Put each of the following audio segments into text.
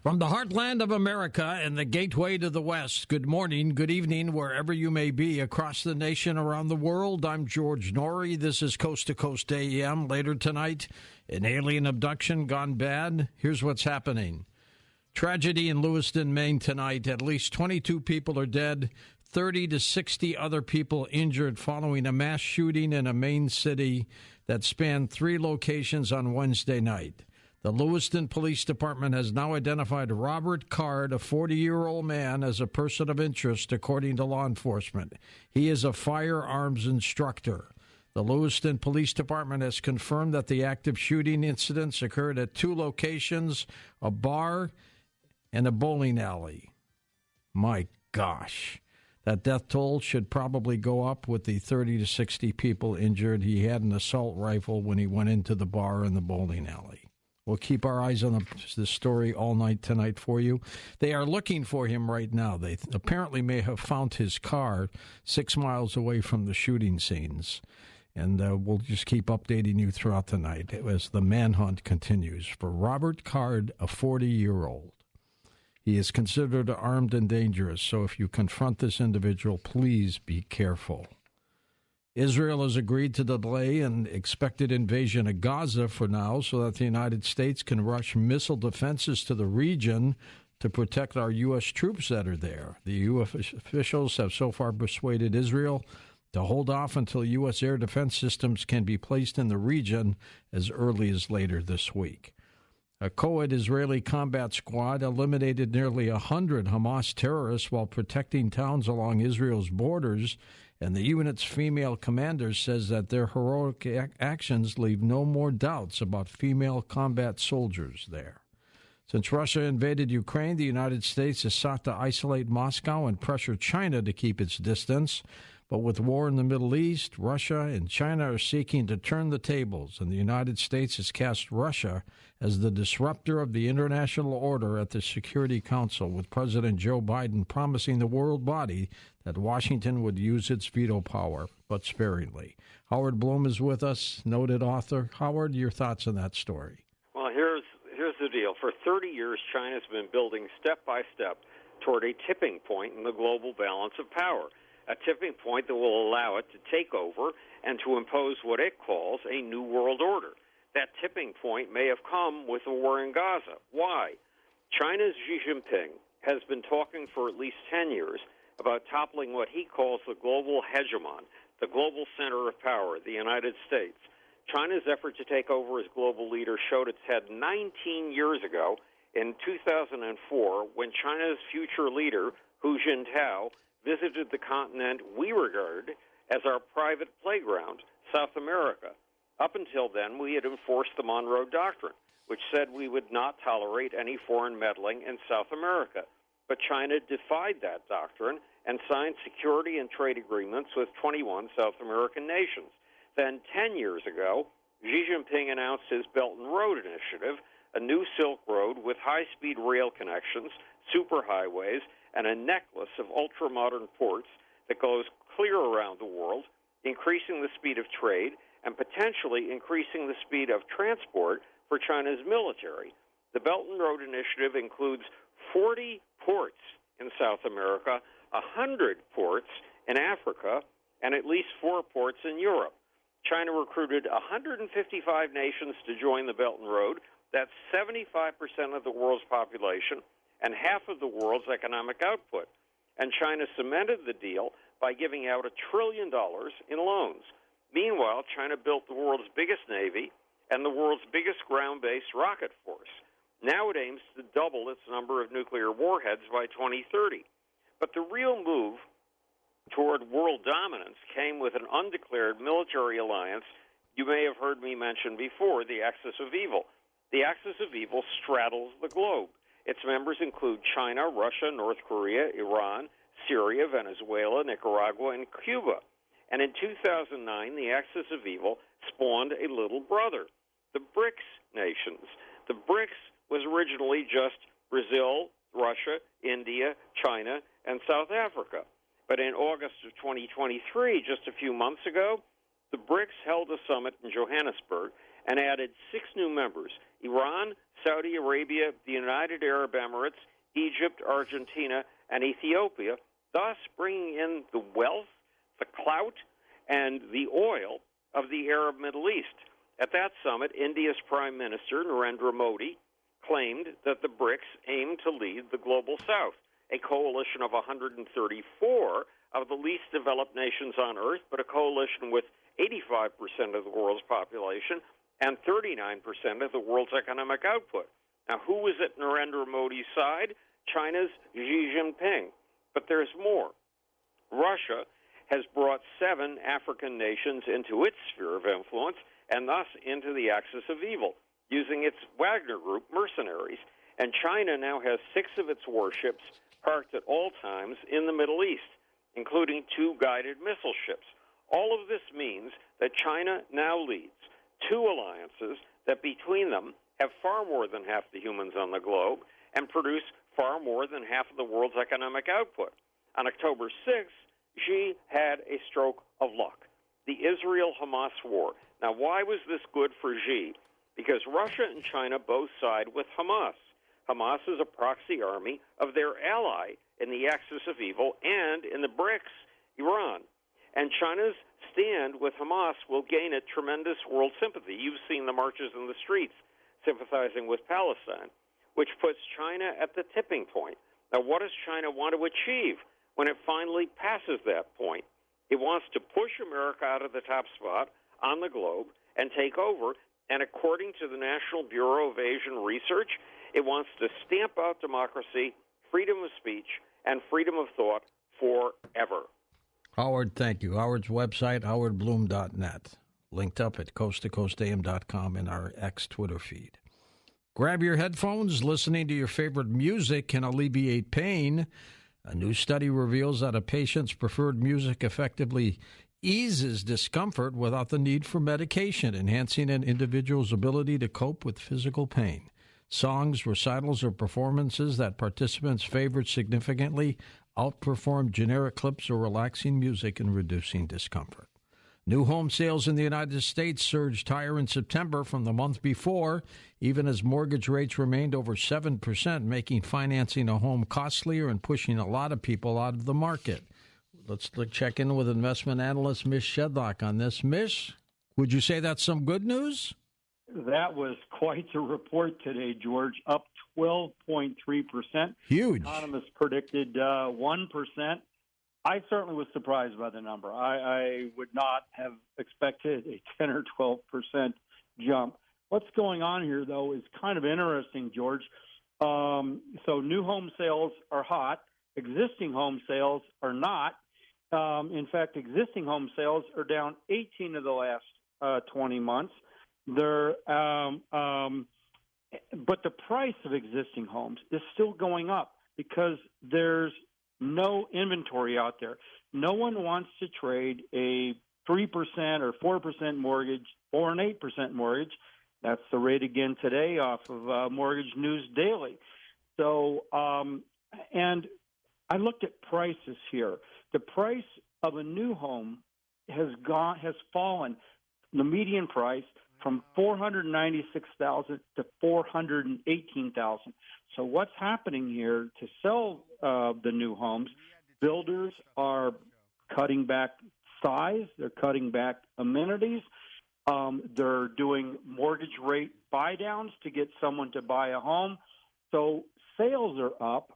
From the heartland of America and the gateway to the West, good morning, good evening, wherever you may be across the nation, around the world. I'm George Norrie. This is Coast to Coast AM. Later tonight, an alien abduction gone bad. Here's what's happening. Tragedy in Lewiston, Maine tonight. At least 22 people are dead, 30 to 60 other people injured following a mass shooting in a Maine city that spanned 3 locations on Wednesday night. The Lewiston Police Department has now identified Robert Card, a 40-year-old man, as a person of interest, according to law enforcement. He is a firearms instructor. The Lewiston Police Department has confirmed that the active shooting incidents occurred at 2 locations, a bar and a bowling alley. My gosh. That death toll should probably go up with the 30 to 60 people injured. He had an assault rifle when he went into the bar and the bowling alley. We'll keep our eyes on the story all night tonight for you. They are looking for him right now. They apparently may have found his car 6 miles away from the shooting scenes. And we'll just keep updating you throughout the night as the manhunt continues for Robert Card, a 40-year-old. He is considered armed and dangerous, so if you confront this individual, please be careful. Israel has agreed to delay an expected invasion of Gaza for now so that the United States can rush missile defenses to the region to protect our U.S. troops that are there. The U.S. officials have so far persuaded Israel to hold off until U.S. air defense systems can be placed in the region as early as later this week. A co-ed Israeli combat squad eliminated nearly 100 Hamas terrorists while protecting towns along Israel's borders, and the unit's female commander says that their heroic actions leave no more doubts about female combat soldiers there. Since Russia invaded Ukraine, the United States has sought to isolate Moscow and pressure China to keep its distance. But with war in the Middle East, Russia and China are seeking to turn the tables, and the United States has cast Russia as the disruptor of the international order at the Security Council, with President Joe Biden promising the world body that Washington would use its veto power, but sparingly. Howard Bloom is with us, noted author. Howard, your thoughts on that story? Well, here's the deal. For 30 years, China's been building step by step toward a tipping point in the global balance of power. A tipping point that will allow it to take over and to impose what it calls a new world order. That tipping point may have come with the war in Gaza. Why? China's Xi Jinping has been talking for at least 10 years about toppling what he calls the global hegemon, the global center of power, the United States. China's effort to take over as global leader showed its head 19 years ago in 2004 when China's future leader, Hu Jintao, visited the continent we regard as our private playground, South America. Up until then, we had enforced the Monroe Doctrine, which said we would not tolerate any foreign meddling in South America. But China defied that doctrine and signed security and trade agreements with 21 South American nations. Then 10 years ago, Xi Jinping announced his Belt and Road Initiative, a new Silk Road with high-speed rail connections, superhighways, and a necklace of ultra-modern ports that goes clear around the world, increasing the speed of trade and potentially increasing the speed of transport for China's military. The Belt and Road Initiative includes 40 ports in South America, 100 ports in Africa, and at least 4 ports in Europe. China recruited 155 nations to join the Belt and Road. That's 75% of the world's population and half of the world's economic output. And China cemented the deal by giving out $1 trillion in loans. Meanwhile, China built the world's biggest navy and the world's biggest ground-based rocket force. Now it aims to double its number of nuclear warheads by 2030. But the real move toward world dominance came with an undeclared military alliance you may have heard me mention before, the Axis of Evil. The Axis of Evil straddles the globe. Its members include China, Russia, North Korea, Iran, Syria, Venezuela, Nicaragua, and Cuba. And in 2009, the Axis of Evil spawned a little brother, the BRICS nations. The BRICS was originally just Brazil, Russia, India, China, and South Africa. But in August of 2023, just a few months ago, the BRICS held a summit in Johannesburg and added 6 new members: Iran, Saudi Arabia, the United Arab Emirates, Egypt, Argentina, and Ethiopia, thus bringing in the wealth, the clout, and the oil of the Arab Middle East. At that summit, India's Prime Minister, Narendra Modi, claimed that the BRICS aim to lead the global South, a coalition of 134 of the least developed nations on Earth, but a coalition with 85% of the world's population and 39% of the world's economic output. Now, who was at Narendra Modi's side? China's Xi Jinping. But there's more. Russia has brought 7 African nations into its sphere of influence and thus into the axis of evil, using its Wagner Group mercenaries. And China now has 6 of its warships parked at all times in the Middle East, including 2 guided missile ships. All of this means that China now leads 2 alliances that between them have far more than half the humans on the globe and produce far more than half of the world's economic output. On October 6th, Xi had a stroke of luck: the Israel-Hamas war. Now, why was this good for Xi? Because Russia and China both side with Hamas. Hamas is a proxy army of their ally in the axis of evil and in the BRICS, Iran. And China's stand with Hamas will gain it tremendous world sympathy. You've seen the marches in the streets sympathizing with Palestine, which puts China at the tipping point. Now, what does China want to achieve when it finally passes that point? It wants to push America out of the top spot on the globe and take over. And according to the National Bureau of Asian Research, it wants to stamp out democracy, freedom of speech, and freedom of thought forever. Howard, thank you. Howard's website, howardbloom.net. Linked up at coasttocoastam.com in our X Twitter feed. Grab your headphones. Listening to your favorite music can alleviate pain. A new study reveals that a patient's preferred music effectively eases discomfort without the need for medication, enhancing an individual's ability to cope with physical pain. Songs, recitals, or performances that participants favored significantly outperformed generic clips or relaxing music in reducing discomfort. New home sales in the United States surged higher in September from the month before, even as mortgage rates remained over 7%, making financing a home costlier and pushing a lot of people out of the market. Let's check in with investment analyst Mish Shedlock on this. Mish, would you say that's some good news? That was quite a report today, George, up 12.3%. Huge. Economists predicted 1%. I certainly was surprised by the number. I would not have expected a 10 or 12% jump. What's going on here, though, is kind of interesting, George. So new home sales are hot. Existing home sales are not. In fact, existing home sales are down 18 of the last 20 months. But the price of existing homes is still going up because there's no inventory out there. No one wants to trade a 3% or 4% mortgage or an 8% mortgage. That's the rate again today off of Mortgage News Daily. So, and I looked at prices here. The price of a new home has fallen. The median price from $496,000 to $418,000. So what's happening here to sell the new homes? Builders are cutting back size. They're cutting back amenities. They're doing mortgage rate buy downs to get someone to buy a home. So sales are up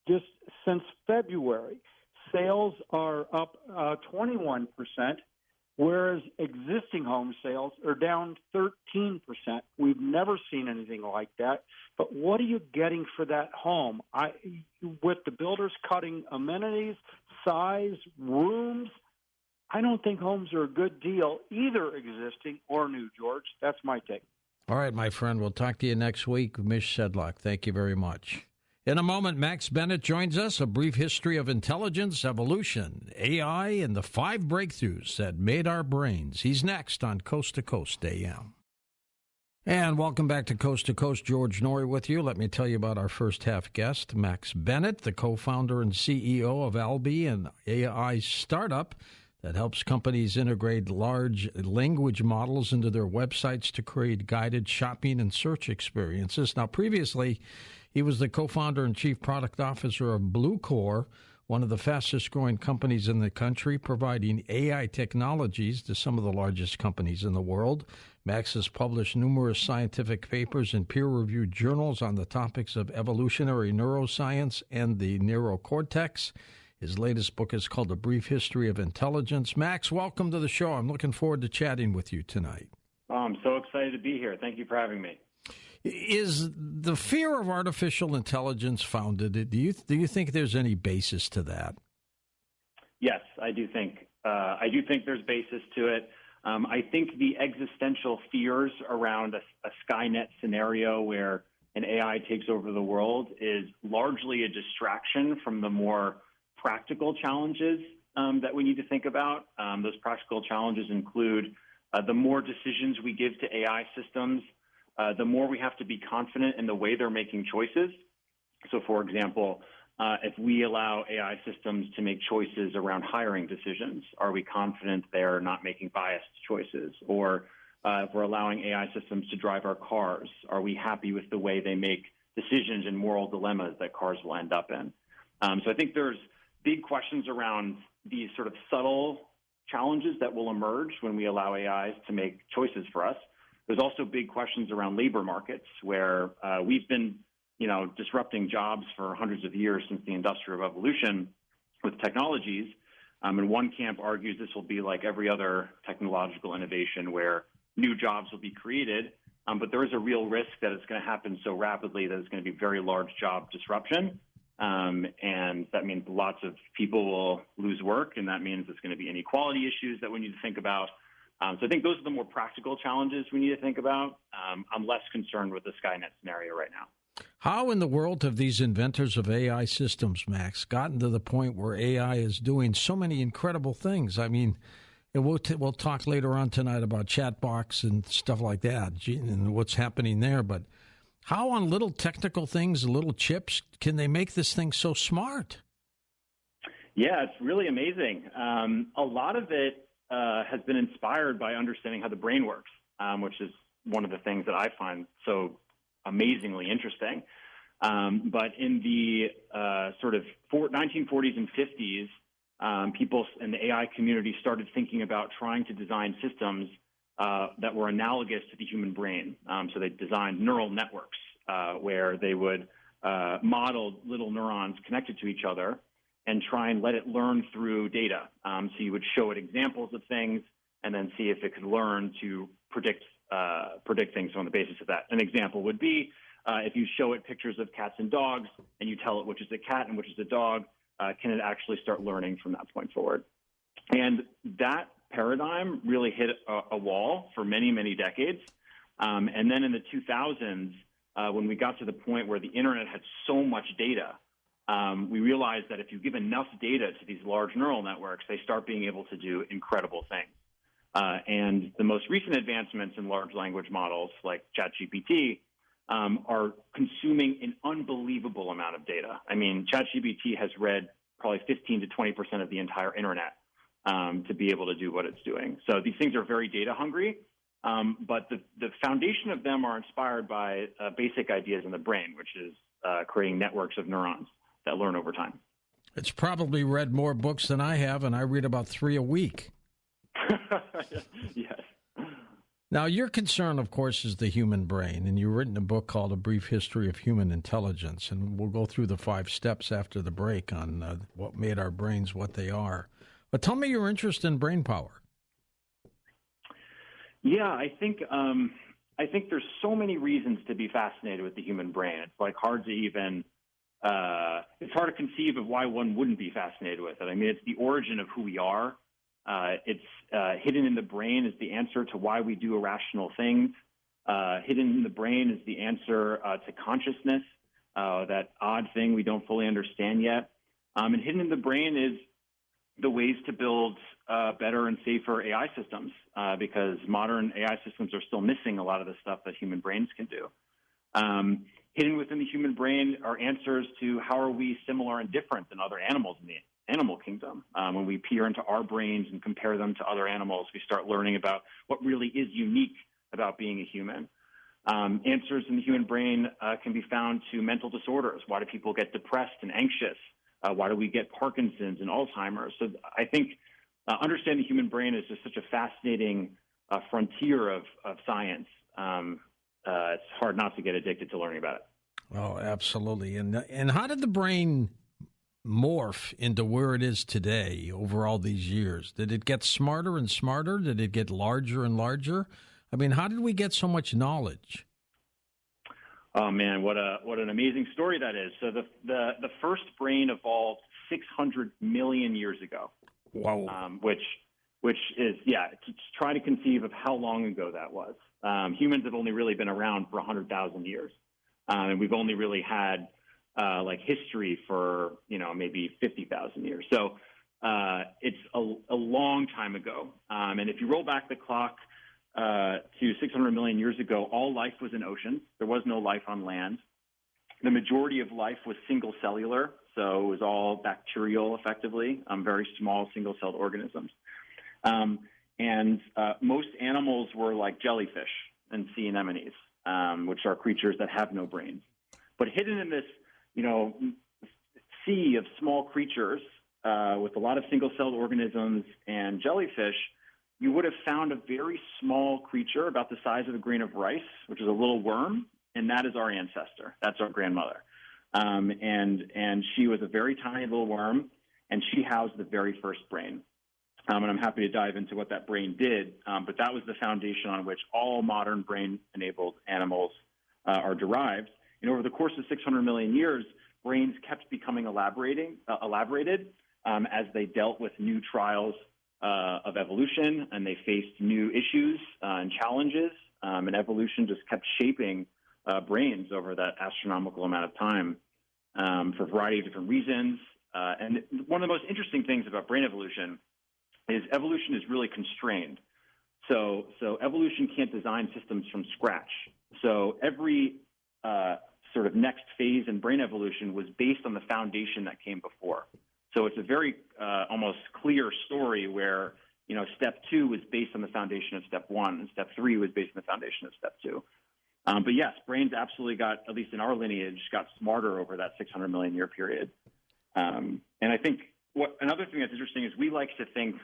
just since February. Sales are up 21%. Whereas existing home sales are down 13%. We've never seen anything like that. But what are you getting for that home? With the builders cutting amenities, size, rooms, I don't think homes are a good deal, either existing or new, George. That's my take. All right, my friend. We'll talk to you next week. Mish Sedlock, thank you very much. In a moment, Max Bennett joins us, a brief history of intelligence, evolution, AI, and the 5 breakthroughs that made our brains. He's next on Coast to Coast AM. And welcome back to Coast. George Norrie with you. Let me tell you about our first half guest, Max Bennett, the co-founder and CEO of Albi, an AI startup that helps companies integrate large language models into their websites to create guided shopping and search experiences. Now, previously, he was the co-founder and chief product officer of Bluecore, one of the fastest-growing companies in the country, providing AI technologies to some of the largest companies in the world. Max has published numerous scientific papers in peer-reviewed journals on the topics of evolutionary neuroscience and the neurocortex. His latest book is called A Brief History of Intelligence. Max, welcome to the show. I'm looking forward to chatting with you tonight. Oh, I'm so excited to be here. Thank you for having me. Is the fear of artificial intelligence founded? Do you think there's any basis to that? Yes, I do think. There's basis to it. I think the existential fears around a Skynet scenario where an AI takes over the world is largely a distraction from the more practical challenges that we need to think about. Those practical challenges include the more decisions we give to AI systems, the more we have to be confident in the way they're making choices. So, for example, if we allow AI systems to make choices around hiring decisions, are we confident they're not making biased choices? Or if we're allowing AI systems to drive our cars, are we happy with the way they make decisions and moral dilemmas that cars will end up in? So I think there's big questions around these sort of subtle challenges that will emerge when we allow AIs to make choices for us. There's also big questions around labor markets where we've been, disrupting jobs for hundreds of years since the Industrial Revolution with technologies. And one camp argues this will be like every other technological innovation where new jobs will be created. But there is a real risk that it's going to happen so rapidly that it's going to be very large job disruption. And that means lots of people will lose work, and that means there's going to be inequality issues that we need to think about. So I think those are the more practical challenges we need to think about. I'm less concerned with the Skynet scenario right now. How in the world have these inventors of AI systems, Max, gotten to the point where AI is doing so many incredible things? I mean, we'll talk later on tonight about chatbots and stuff like that and what's happening there. But how on little technical things, little chips, can they make this thing so smart? Yeah, it's really amazing. A lot of it has been inspired by understanding how the brain works, which is one of the things that I find so amazingly interesting. But in the sort of 1940s and 50s, people in the AI community started thinking about trying to design systems that were analogous to the human brain. So they designed neural networks where they would model little neurons connected to each other and try and let it learn through data. So you would show it examples of things and then see if it could learn to predict things on the basis of that. An example would be if you show it pictures of cats and dogs and you tell it which is a cat and which is a dog, can it actually start learning from that point forward? And that paradigm really hit a wall for many, many decades. And then in the 2000s, when we got to the point where the internet had so much data, we realized that if you give enough data to these large neural networks, they start being able to do incredible things. And the most recent advancements in large language models like ChatGPT are consuming an unbelievable amount of data. I mean, ChatGPT has read probably 15 to 20% of the entire internet to be able to do what it's doing. So these things are very data hungry, but the foundation of them are inspired by basic ideas in the brain, which is creating networks of neurons that learn over time. It's probably read more books than I have, and I read about 3 a week. Yes. Now, your concern, of course, is the human brain, and you've written a book called A Brief History of Human Intelligence, and we'll go through the 5 steps after the break on what made our brains what they are. But tell me your interest in brain power. Yeah, I think there's so many reasons to be fascinated with the human brain. It's like hard to conceive of why one wouldn't be fascinated with it. I mean, it's the origin of who we are. It's hidden in the brain is the answer to why we do irrational things. Hidden in the brain is the answer to consciousness, that odd thing we don't fully understand yet. And hidden in the brain is the ways to build better and safer AI systems, because modern AI systems are still missing a lot of the stuff that human brains can do. Hidden within the human brain are answers to how are we similar and different than other animals animal kingdom. When we peer into our brains and compare them to other animals, we start learning about what really is unique about being a human. Answers in the human brain can be found to mental disorders. Why do people get depressed and anxious? Why do we get Parkinson's and Alzheimer's? So I think understanding the human brain is just such a fascinating frontier of science. It's hard not to get addicted to learning about it. Oh, absolutely. And how did the brain morph into where it is today over all these years? Did it get smarter and smarter? Did it get larger and larger? I mean, how did we get so much knowledge? Oh man, what an amazing story that is. So the first brain evolved 600 million years ago. Wow. Which is, to try to conceive of how long ago that was. Humans have only really been around for 100,000 years. And we've only really had history for, maybe 50,000 years. So it's a long time ago. And if you roll back the clock to 600 million years ago, all life was in oceans. There was no life on land. The majority of life was single cellular, so it was all bacterial, effectively, very small single-celled organisms. And most animals were like jellyfish and sea anemones, which are creatures that have no brains. But hidden in this, sea of small creatures with a lot of single-celled organisms and jellyfish, you would have found a very small creature about the size of a grain of rice, which is a little worm, and that is our ancestor. That's our grandmother. And she was a very tiny little worm, and she housed the very first brain. And I'm happy to dive into what that brain did, but that was the foundation on which all modern brain-enabled animals are derived. And over the course of 600 million years, brains kept becoming elaborated as they dealt with new trials of evolution, and they faced new issues and challenges, and evolution just kept shaping brains over that astronomical amount of time for a variety of different reasons. And one of the most interesting things about brain evolution is evolution is really constrained. So evolution can't design systems from scratch. So every sort of next phase in brain evolution was based on the foundation that came before. So it's a very almost clear story where, step 2 was based on the foundation of step 1, and step 3 was based on the foundation of step 2. But yes, brains absolutely got, at least in our lineage, got smarter over that 600 million year period. And I think another thing that's interesting is we like to think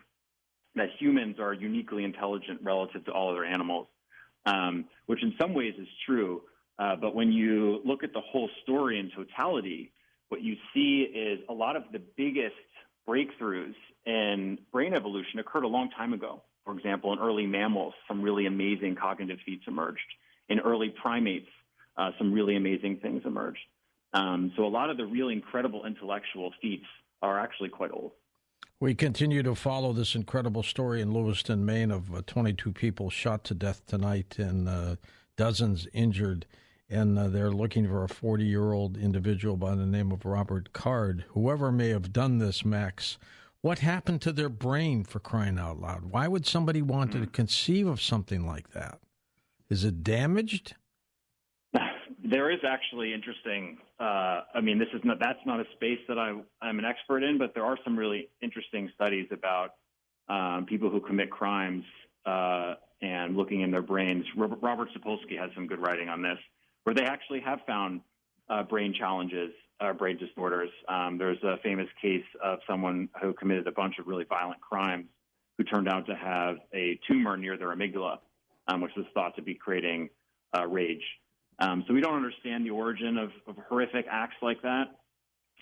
that humans are uniquely intelligent relative to all other animals, which in some ways is true. But when you look at the whole story in totality, what you see is a lot of the biggest breakthroughs in brain evolution occurred a long time ago. For example, in early mammals, some really amazing cognitive feats emerged. In early primates, some really amazing things emerged. So a lot of the really incredible intellectual feats are actually quite old. We continue to follow this incredible story in Lewiston, Maine, of 22 people shot to death tonight and dozens injured. And they're looking for a 40-year-old individual by the name of Robert Card. Whoever may have done this, Max, what happened to their brain, for crying out loud? Why would somebody want to conceive of something like that? Is it damaged? There is actually interesting. That's not a space that I'm an expert in, but there are some really interesting studies about people who commit crimes and looking in their brains. Robert Sapolsky has some good writing on this, where they actually have found brain challenges, brain disorders. There's a famous case of someone who committed a bunch of really violent crimes who turned out to have a tumor near their amygdala, which was thought to be creating rage. So we don't understand the origin of horrific acts like that,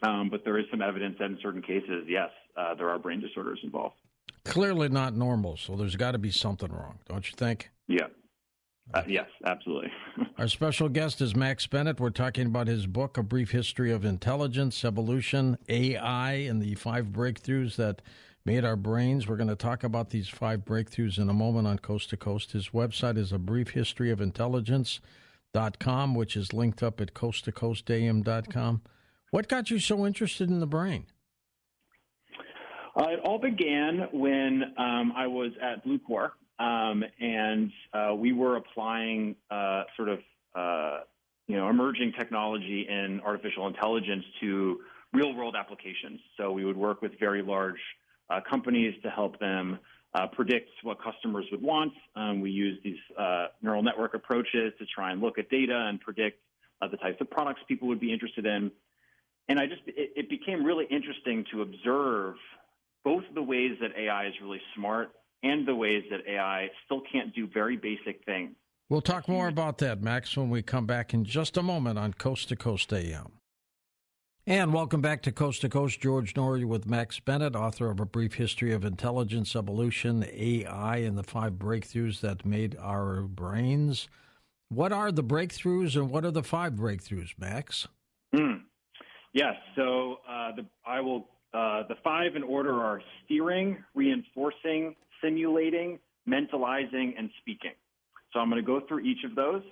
but there is some evidence that in certain cases, yes, there are brain disorders involved. Clearly not normal, so there's got to be something wrong, don't you think? Yeah. Yes, absolutely. Our special guest is Max Bennett. We're talking about his book, A Brief History of Intelligence, Evolution, AI, and the 5 breakthroughs that made our brains. We're going to talk about these 5 breakthroughs in a moment on Coast to Coast. His website is abriefhistoryofintelligence.com, which is linked up at coasttocoastam.com. What got you so interested in the brain? It all began when I was at Blue Corps. And we were applying emerging technology in artificial intelligence to real-world applications. So we would work with very large companies to help them predict what customers would want. We use these neural network approaches to try and look at data and predict the types of products people would be interested in. And it became really interesting to observe both the ways that AI is really smart and the ways that AI still can't do very basic things. We'll talk more about that, Max, when we come back in just a moment on Coast to Coast AM. And welcome back to Coast, George Norrie with Max Bennett, author of A Brief History of Intelligence, Evolution, AI, and the 5 breakthroughs that made our brains. What are the breakthroughs and what are the 5 breakthroughs, Max? Yes, so the 5 in order are steering, reinforcing, simulating, mentalizing, and speaking. So I'm going to go through each of those,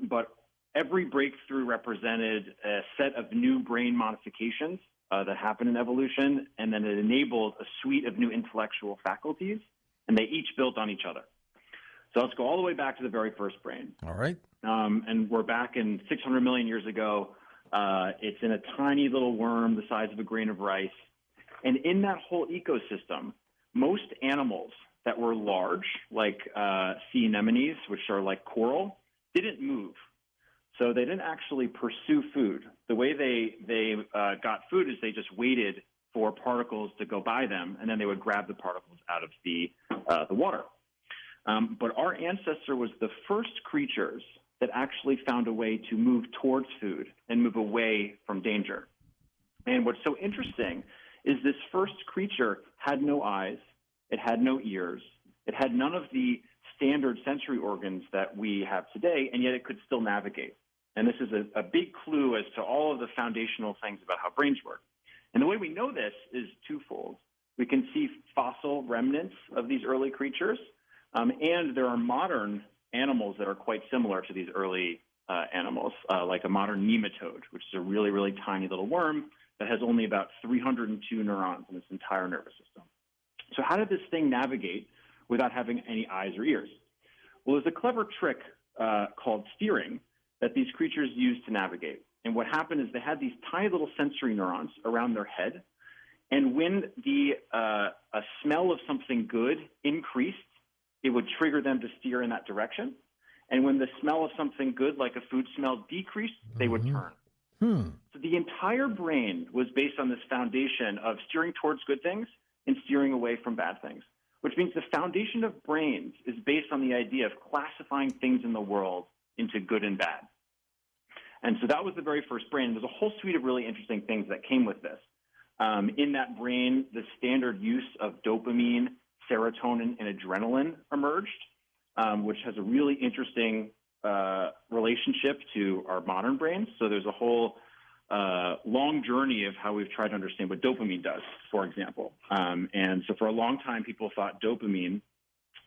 but every breakthrough represented a set of new brain modifications that happened in evolution, and then it enabled a suite of new intellectual faculties, and they each built on each other. So let's go all the way back to the very first brain. All right. And we're back in 600 million years ago. It's in a tiny little worm the size of a grain of rice. And in that whole ecosystem, most animals that were large, like sea anemones, which are like coral, didn't move. So they didn't actually pursue food. The way they got food is they just waited for particles to go by them, and then they would grab the particles out of the water. But our ancestor was the first creatures that actually found a way to move towards food and move away from danger. And what's so interesting is this first creature had no eyes, it had no ears, it had none of the standard sensory organs that we have today, and yet it could still navigate. And this is a big clue as to all of the foundational things about how brains work. And the way we know this is twofold. We can see fossil remnants of these early creatures, and there are modern animals that are quite similar to these early animals, like a modern nematode, which is a really, really tiny little worm that has only about 302 neurons in its entire nervous system. So how did this thing navigate without having any eyes or ears? Well, there's a clever trick called steering that these creatures used to navigate. And what happened is they had these tiny little sensory neurons around their head, and when a smell of something good increased, it would trigger them to steer in that direction. And when the smell of something good, like a food smell, decreased, they would turn. So the entire brain was based on this foundation of steering towards good things and steering away from bad things, which means the foundation of brains is based on the idea of classifying things in the world into good and bad. And so that was the very first brain. There's a whole suite of really interesting things that came with this. In that brain, the standard use of dopamine, serotonin, and adrenaline emerged, which has a really interesting relationship to our modern brains. So there's a whole long journey of how we've tried to understand what dopamine does, for example. And so for a long time, people thought dopamine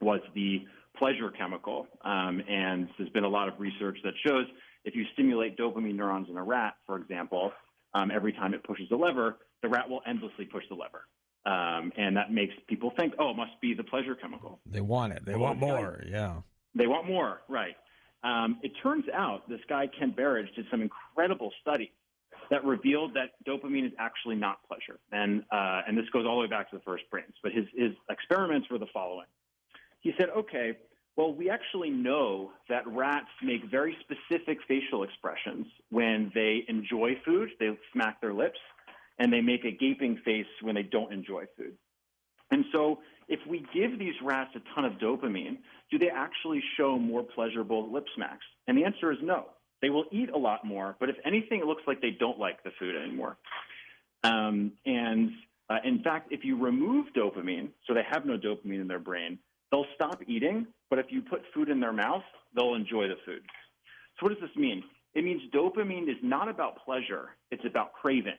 was the pleasure chemical. And there's been a lot of research that shows if you stimulate dopamine neurons in a rat, for example, every time it pushes a lever, the rat will endlessly push the lever. And that makes people think, oh, it must be the pleasure chemical. They want it. They want more. Yeah. They want more, right. It turns out this guy, Ken Barrage, did some incredible studies that revealed that dopamine is actually not pleasure. And this goes all the way back to the first brains. But his experiments were the following. He said, okay, well, we actually know that rats make very specific facial expressions when they enjoy food. They smack their lips, and they make a gaping face when they don't enjoy food. And so if we give these rats a ton of dopamine, do they actually show more pleasurable lip smacks? And the answer is no. They will eat a lot more, but if anything, it looks like they don't like the food anymore. In fact, if you remove dopamine, so they have no dopamine in their brain, they'll stop eating, but if you put food in their mouth, they'll enjoy the food. So what does this mean? It means dopamine is not about pleasure. It's about craving.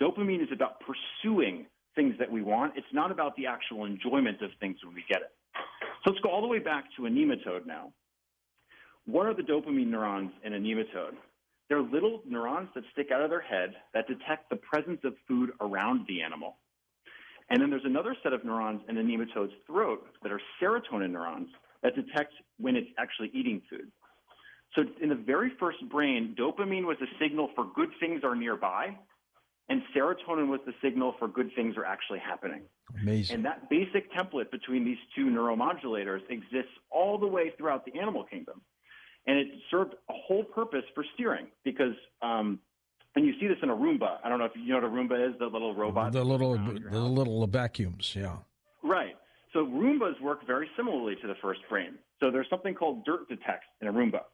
Dopamine is about pursuing things that we want. It's not about the actual enjoyment of things when we get it. So let's go all the way back to a nematode now. What are the dopamine neurons in a nematode? They're little neurons that stick out of their head that detect the presence of food around the animal. And then there's another set of neurons in a nematode's throat that are serotonin neurons that detect when it's actually eating food. So in the very first brain, dopamine was a signal for good things are nearby, and serotonin was the signal for good things are actually happening. Amazing. And that basic template between these two neuromodulators exists all the way throughout the animal kingdom. And it served a whole purpose for steering because, and you see this in a Roomba. I don't know if you know what a Roomba is, the little robot. The little vacuums, yeah. Right. So Roombas work very similarly to the first brain. So there's something called dirt detect in a Roomba.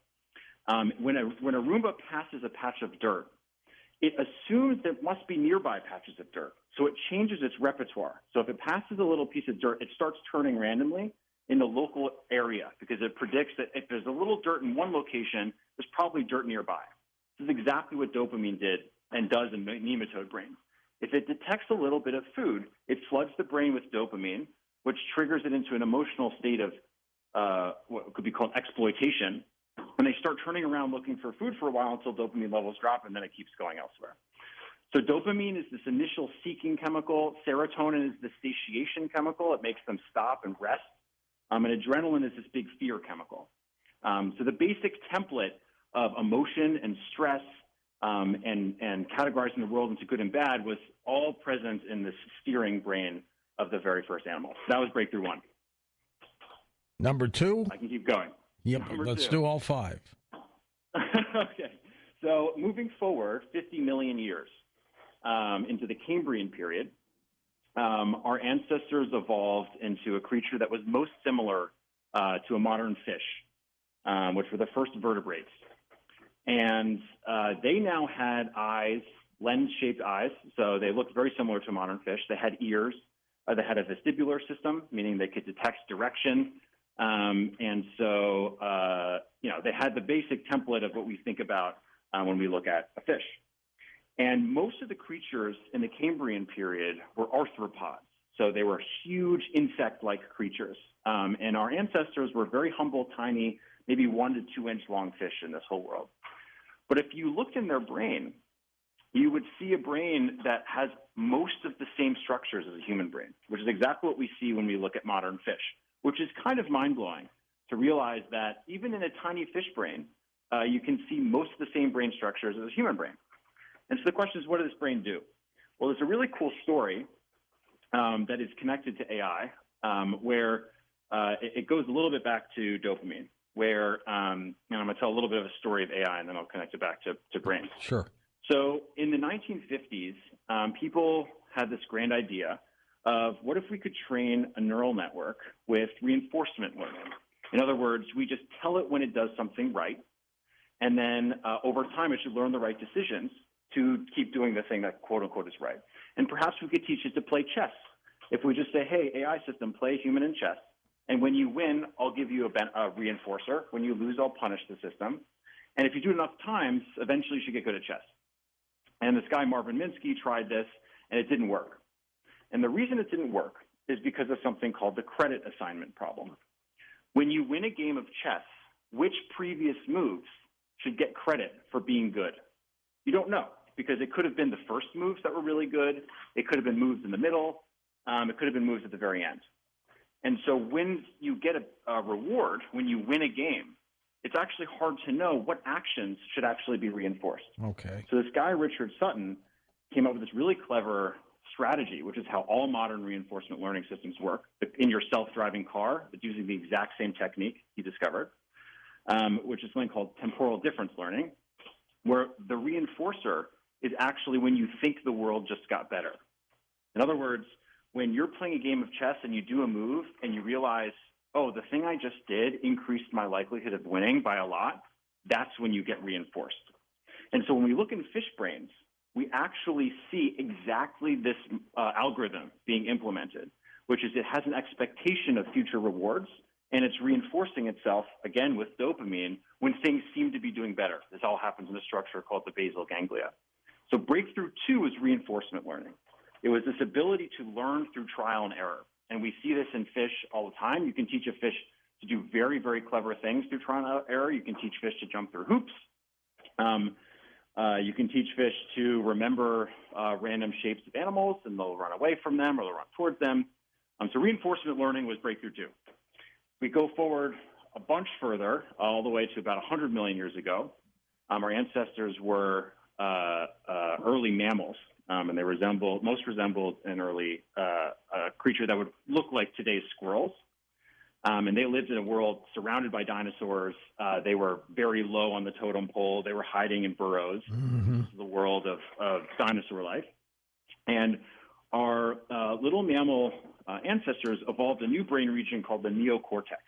When a Roomba passes a patch of dirt, it assumes there must be nearby patches of dirt. So it changes its repertoire. So if it passes a little piece of dirt, it starts turning randomly in the local area because it predicts that if there's a little dirt in one location, there's probably dirt nearby. This is exactly what dopamine did and does in nematode brains. If it detects a little bit of food, it floods the brain with dopamine, which triggers it into an emotional state of what could be called exploitation. And they start turning around looking for food for a while until dopamine levels drop, and then it keeps going elsewhere. So dopamine is this initial seeking chemical. Serotonin is the satiation chemical. It makes them stop and rest. And adrenaline is this big fear chemical. So the basic template of emotion and stress and categorizing the world into good and bad was all present in this steering brain of the very first animal. That was breakthrough one. Number two? I can keep going. Yep, let's do all five. Okay. So moving forward 50 million years into the Cambrian period, our ancestors evolved into a creature that was most similar to a modern fish, which were the first vertebrates. And they now had eyes, lens-shaped eyes, so they looked very similar to a modern fish. They had ears. They had a vestibular system, meaning they could detect direction. And so, they had the basic template of what we think about when we look at a fish. And most of the creatures in the Cambrian period were arthropods. So they were huge insect-like creatures. And our ancestors were very humble, tiny, maybe 1 to 2 inch long fish in this whole world. But if you looked in their brain, you would see a brain that has most of the same structures as a human brain, which is exactly what we see when we look at modern fish, which is kind of mind-blowing to realize that even in a tiny fish brain, you can see most of the same brain structures as a human brain. And so the question is, what does this brain do? Well, there's a really cool story that is connected to AI where it goes a little bit back to dopamine, where I'm going to tell a little bit of a story of AI, and then I'll connect it back to brains. Sure. So in the 1950s, people had this grand idea of what if we could train a neural network with reinforcement learning. In other words, we just tell it when it does something right, and then over time it should learn the right decisions to keep doing the thing that quote-unquote is right. And perhaps we could teach it to play chess. If we just say, hey, AI system, play human in chess, and when you win, I'll give you a reinforcer. When you lose, I'll punish the system. And if you do it enough times, eventually you should get good at chess. And this guy, Marvin Minsky, tried this, and it didn't work. And the reason it didn't work is because of something called the credit assignment problem. When you win a game of chess, which previous moves should get credit for being good? You don't know, because it could have been the first moves that were really good. It could have been moves in the middle. It could have been moves at the very end. And so when you get a reward, when you win a game, it's actually hard to know what actions should actually be reinforced. Okay. So this guy, Richard Sutton, came up with this really clever strategy, which is how all modern reinforcement learning systems work. In your self-driving car, it's using the exact same technique he discovered, which is something called temporal difference learning, where the reinforcer is actually when you think the world just got better. In other words, when you're playing a game of chess and you do a move and you realize, oh, the thing I just did increased my likelihood of winning by a lot, that's when you get reinforced. And so when we look in fish brains, we actually see exactly this algorithm being implemented, which is it has an expectation of future rewards, and it's reinforcing itself, again, with dopamine when things seem to be doing better. This all happens in a structure called the basal ganglia. So breakthrough 2 is reinforcement learning. It was this ability to learn through trial and error. And we see this in fish all the time. You can teach a fish to do very, very clever things through trial and error. You can teach fish to jump through hoops. You can teach fish to remember random shapes of animals, and they'll run away from them or they'll run towards them. So reinforcement learning was breakthrough 2. We go forward a bunch further, all the way to about 100 million years ago. Our ancestors were early mammals. and they most resembled an early creature that would look like today's squirrels. And they lived in a world surrounded by dinosaurs. They were very low on the totem pole. They were hiding in burrows. Mm-hmm. This is the world of dinosaur life. And our little mammal ancestors evolved a new brain region called the neocortex.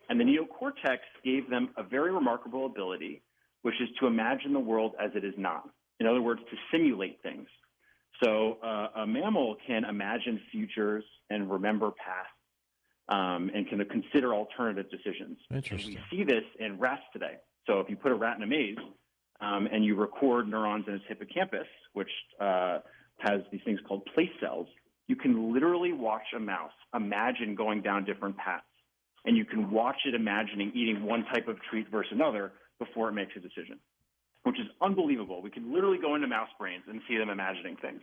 And the neocortex gave them a very remarkable ability, which is to imagine the world as it is not. In other words, to simulate things. So a mammal can imagine futures and remember past, and can consider alternative decisions. Interesting. And we see this in rats today. So if you put a rat in a maze and you record neurons in its hippocampus, which has these things called place cells, you can literally watch a mouse imagine going down different paths. And you can watch it imagining eating one type of treat versus another before it makes a decision, which is unbelievable. We can literally go into mouse brains and see them imagining things.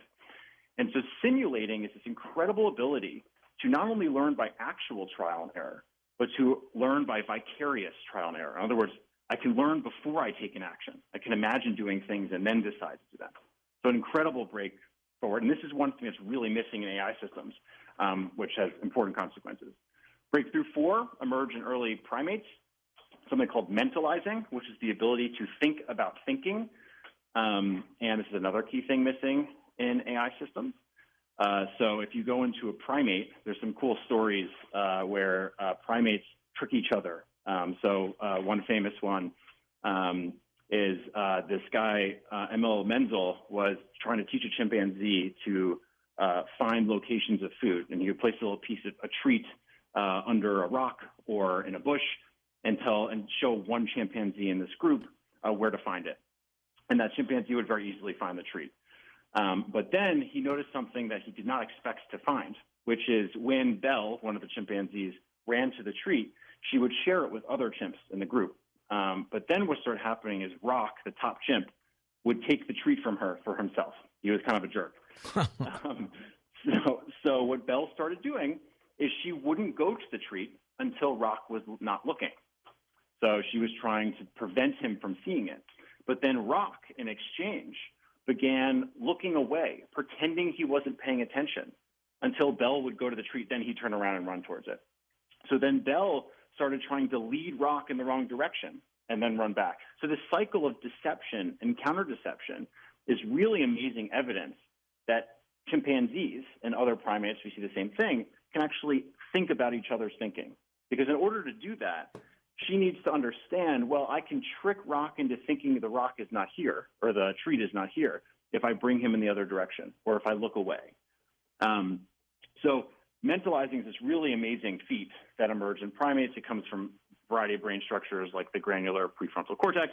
And so simulating is this incredible ability to not only learn by actual trial and error, but to learn by vicarious trial and error. In other words, I can learn before I take an action. I can imagine doing things and then decide to do them. So an incredible break forward. And this is one thing that's really missing in AI systems, which has important consequences. Breakthrough 4 emerged in early primates, something called mentalizing, which is the ability to think about thinking. And this is another key thing missing in AI systems. So if you go into a primate, there's some cool stories where primates trick each other. One famous one is this guy, Emil Menzel, was trying to teach a chimpanzee to find locations of food. And he would place a little piece of a treat under a rock or in a bush and show one chimpanzee in this group where to find it. And that chimpanzee would very easily find the treat. But then he noticed something that he did not expect to find, which is when Belle, one of the chimpanzees, ran to the treat, she would share it with other chimps in the group. But then what started happening is Rock, the top chimp, would take the treat from her for himself. He was kind of a jerk. So what Belle started doing is she wouldn't go to the treat until Rock was not looking. So she was trying to prevent him from seeing it. But then Rock, in exchange, began looking away, pretending he wasn't paying attention until Belle would go to the treat. Then he'd turn around and run towards it. So then Belle started trying to lead Rock in the wrong direction and then run back. So this cycle of deception and counter-deception is really amazing evidence that chimpanzees and other primates, we see the same thing, can actually think about each other's thinking. Because in order to do that, she needs to understand, well, I can trick Rock into thinking the rock is not here or the treat is not here if I bring him in the other direction or if I look away. So mentalizing is this really amazing feat that emerged in primates. It comes from a variety of brain structures like the granular prefrontal cortex.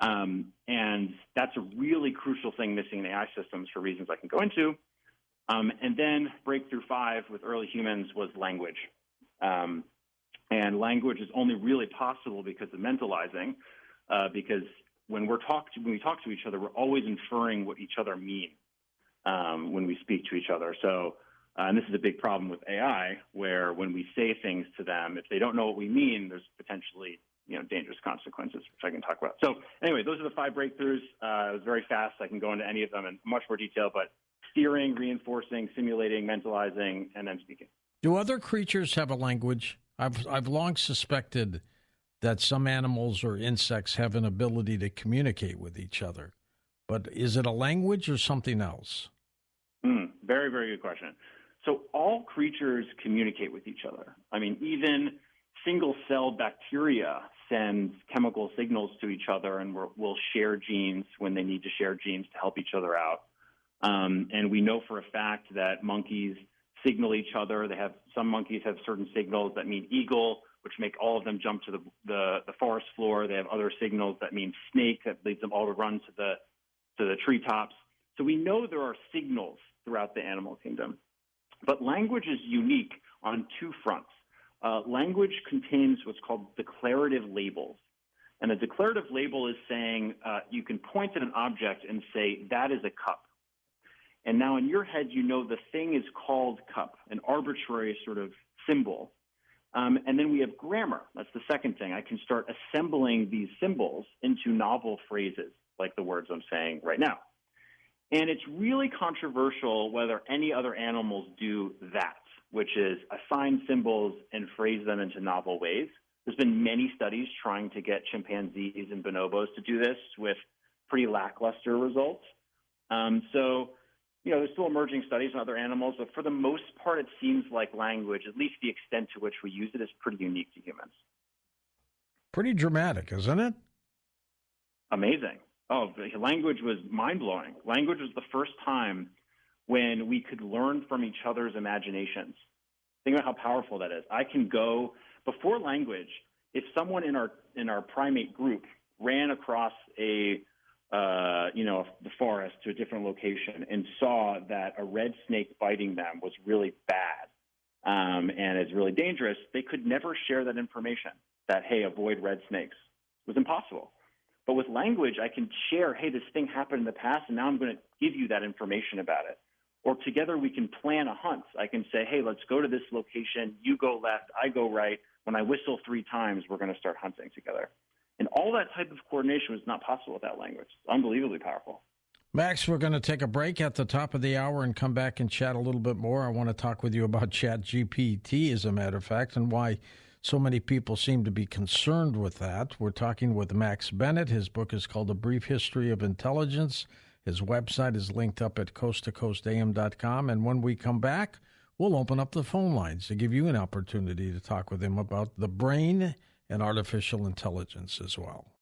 And that's a really crucial thing missing in AI systems for reasons I can go into. And then breakthrough 5 with early humans was language. And language is only really possible because of mentalizing, because when we talk to each other, we're always inferring what each other mean when we speak to each other. So, and this is a big problem with AI, where when we say things to them, if they don't know what we mean, there's potentially dangerous consequences, which I can talk about. So anyway, those are the 5 breakthroughs. It was very fast. I can go into any of them in much more detail, but steering, reinforcing, simulating, mentalizing, and then speaking. Do other creatures have a language? I've long suspected that some animals or insects have an ability to communicate with each other. But is it a language or something else? Very, very good question. So all creatures communicate with each other. I mean, even single-celled bacteria send chemical signals to each other and will share genes when they need to share genes to help each other out. And we know for a fact that monkeys signal each other. Some monkeys have certain signals that mean eagle, which make all of them jump to the forest floor. They have other signals that mean snake, that leads them all to run to the treetops. So we know there are signals throughout the animal kingdom. But language is unique on 2 fronts. Language contains what's called declarative labels. And a declarative label is saying you can point at an object and say, that is a cup. And now in your head, the thing is called cup, an arbitrary sort of symbol. And then we have grammar. That's the second thing. I can start assembling these symbols into novel phrases, like the words I'm saying right now. And it's really controversial whether any other animals do that, which is assign symbols and phrase them into novel ways. There's been many studies trying to get chimpanzees and bonobos to do this with pretty lackluster results. There's still emerging studies on other animals, but for the most part, it seems like language, at least the extent to which we use it, is pretty unique to humans. Pretty dramatic, isn't it? Amazing. Oh, language was mind-blowing. Language was the first time when we could learn from each other's imaginations. Think about how powerful that is. I can go, before language, if someone in our primate group ran across the forest to a different location and saw that a red snake biting them was really bad and is really dangerous, they could never share that information that, hey, avoid red snakes. It was impossible. But with language, I can share, hey, this thing happened in the past, and now I'm going to give you that information about it. Or together we can plan a hunt. I can say, hey, let's go to this location. You go left, I go right. When I whistle 3 times, we're going to start hunting together. And all that type of coordination was not possible without language. It's unbelievably powerful. Max, we're going to take a break at the top of the hour and come back and chat a little bit more. I want to talk with you about ChatGPT, as a matter of fact, and why so many people seem to be concerned with that. We're talking with Max Bennett. His book is called A Brief History of Intelligence. His website is linked up at coasttocoastam.com. And when we come back, we'll open up the phone lines to give you an opportunity to talk with him about the brain and artificial intelligence as well.